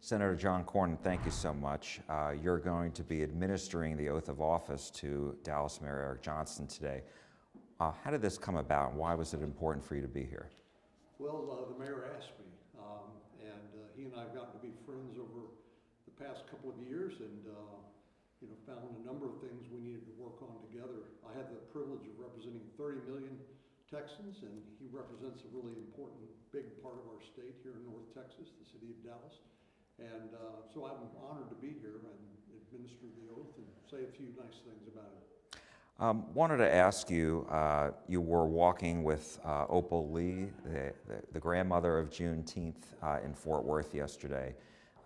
Senator John Cornyn, thank you so much. You're going to be administering the oath of office to Dallas Mayor Eric Johnson today. How did this come about, and why was it important for you to be here? Well, the mayor asked me, and he and I have gotten to be friends over the past couple of years, and found a number of things we needed to work on together. I have the privilege of representing 30 million Texans, and he represents a really important, big part of our state here in North Texas, the city of Dallas. And so I'm honored to be here and administer the oath and say a few nice things about it. Wanted to ask you, you were walking with Opal Lee, the grandmother of Juneteenth in Fort Worth yesterday.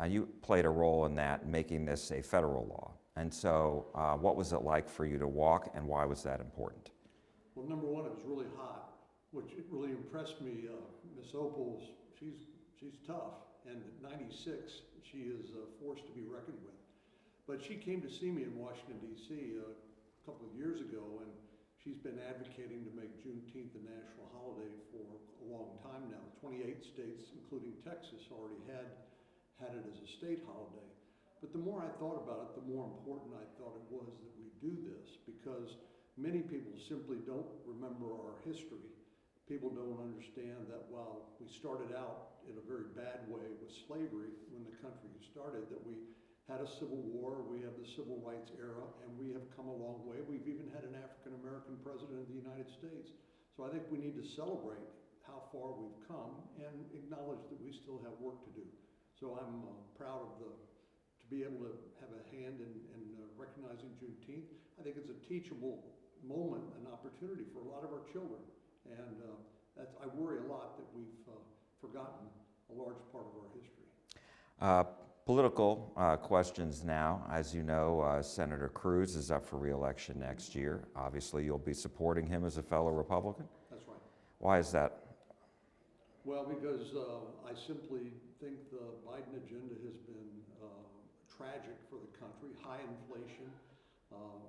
You played a role in that, making this a federal law. And so what was it like for you to walk, and why was that important? Well, number one, it was really hot, which really impressed me. Miss Opal, she's tough. And at 96, she is a force to be reckoned with. But she came to see me in Washington, D.C. a couple of years ago, and she's been advocating to make Juneteenth a national holiday for a long time now. 28 states, including Texas, already had it as a state holiday. But the more I thought about it, the more important I thought it was that we do this, because many people simply don't remember our history. People don't understand that while we started out in a very bad way with slavery when the country started, that we had a civil war, we have the civil rights era, and we have come a long way. We've even had an African-American president of the United States. So I think we need to celebrate how far we've come and acknowledge that we still have work to do. So I'm proud of to be able to have a hand in recognizing Juneteenth. I think it's a teachable moment, an opportunity for a lot of our children. And I worry a lot that we've forgotten a large part of our history. Political questions now. As you know, Senator Cruz is up for re-election next year. Obviously, you'll be supporting him as a fellow Republican? That's right. Why is that? Well, because I simply think the Biden agenda has been tragic for the country. High inflation.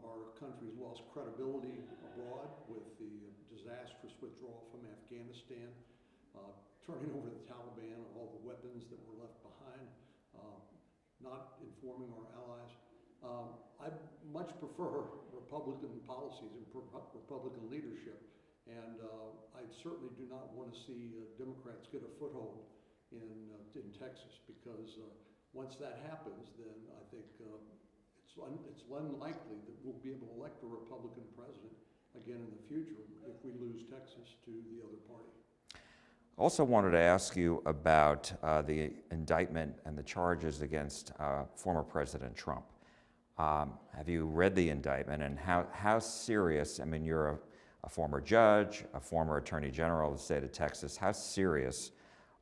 Our country's lost credibility abroad with the disastrous withdrawal from Afghanistan, turning over the Taliban, all the weapons that were left behind, not informing our allies. I much prefer Republican policies and Republican leadership, and I certainly do not want to see Democrats get a foothold in Texas, because once that happens, then I think it's unlikely that we'll be able to elect a Republican president again in the future if we lose Texas to the other party. Also wanted to ask you about the indictment and the charges against former President Trump. Have you read the indictment, and how serious, I mean, you're a former judge, a former Attorney General of the state of Texas, how serious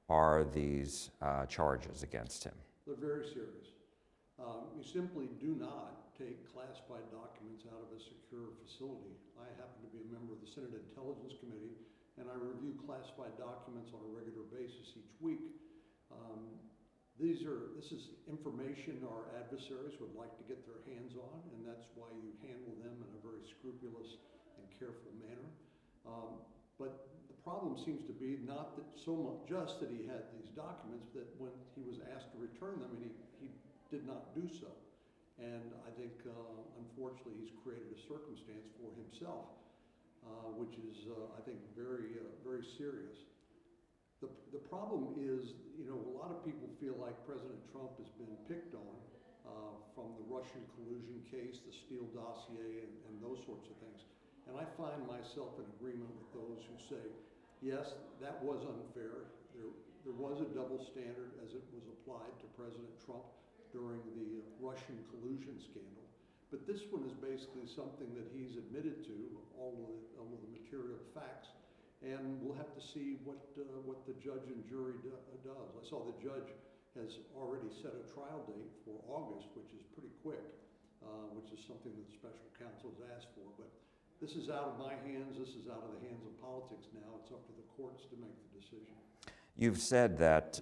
are these charges against him? They're very serious. You simply do not take classified documents out of a secure facility. I happen to be a member of the Senate Intelligence Committee, and I review classified documents on a regular basis each week. This is information our adversaries would like to get their hands on, and that's why you handle them in a very scrupulous and careful manner. But the problem seems to be not that so much just that he had these documents, that when he was asked to return them, and he did not do so. And I think, unfortunately, he's created a circumstance for himself, which is, I think, very, very serious. The problem is, a lot of people feel like President Trump has been picked on from the Russian collusion case, the Steele dossier, and those sorts of things. And I find myself in agreement with those who say, yes, that was unfair. There was a double standard as it was applied to President Trump during the Russian collusion scandal. But this one is basically something that he's admitted to, all of the material facts, and we'll have to see what the judge and jury does. I saw the judge has already set a trial date for August, which is pretty quick, which is something that the special counsel has asked for. But this is out of my hands. This is out of the hands of politics now. It's up to the courts to make the decision. You've said that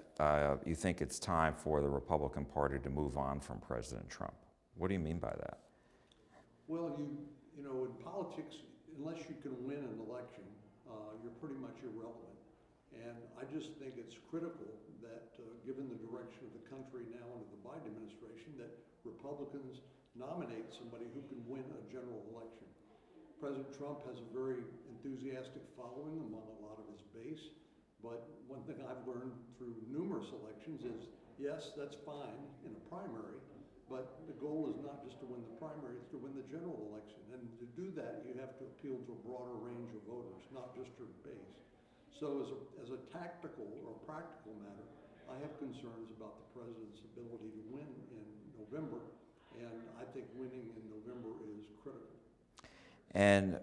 you think it's time for the Republican Party to move on from President Trump. What do you mean by that? Well, in politics, unless you can win an election, you're pretty much irrelevant. And I just think it's critical that given the direction of the country now under the Biden administration, that Republicans nominate somebody who can win a general election. President Trump has a very enthusiastic following among a lot of his base, but one thing I've learned through numerous elections is, yes, that's fine in a primary, but the goal is not just to win the primary, it's to win the general election. And to do that, you have to appeal to a broader range of voters, not just your base. So as a tactical or practical matter, I have concerns about the president's ability to win in November, and I think winning in November is critical. And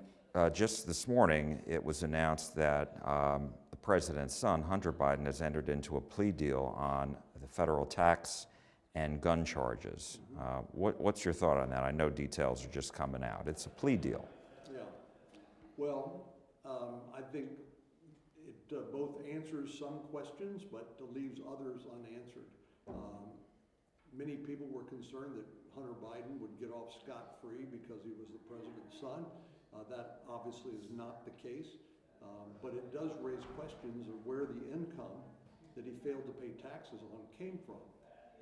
just this morning, it was announced that the president's son, Hunter Biden, has entered into a plea deal on the federal tax and gun charges. What's your thought on that? I know details are just coming out. It's a plea deal. Yeah. Well, I think it both answers some questions, but leaves others unanswered. Many people were concerned that Hunter Biden would get off scot-free because he was the president's son. That obviously is not the case, but it does raise questions of where the income that he failed to pay taxes on came from.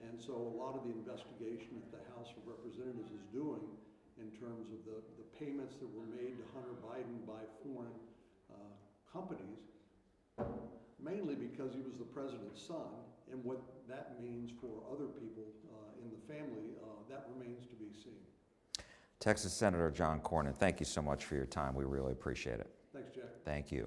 And so a lot of the investigation that the House of Representatives is doing in terms of the payments that were made to Hunter Biden by foreign companies, mainly because he was the president's son, and what that means for other people in the family, that remains to be seen. Texas Senator John Cornyn, thank you so much for your time. We really appreciate it. Thanks, Jack. Thank you.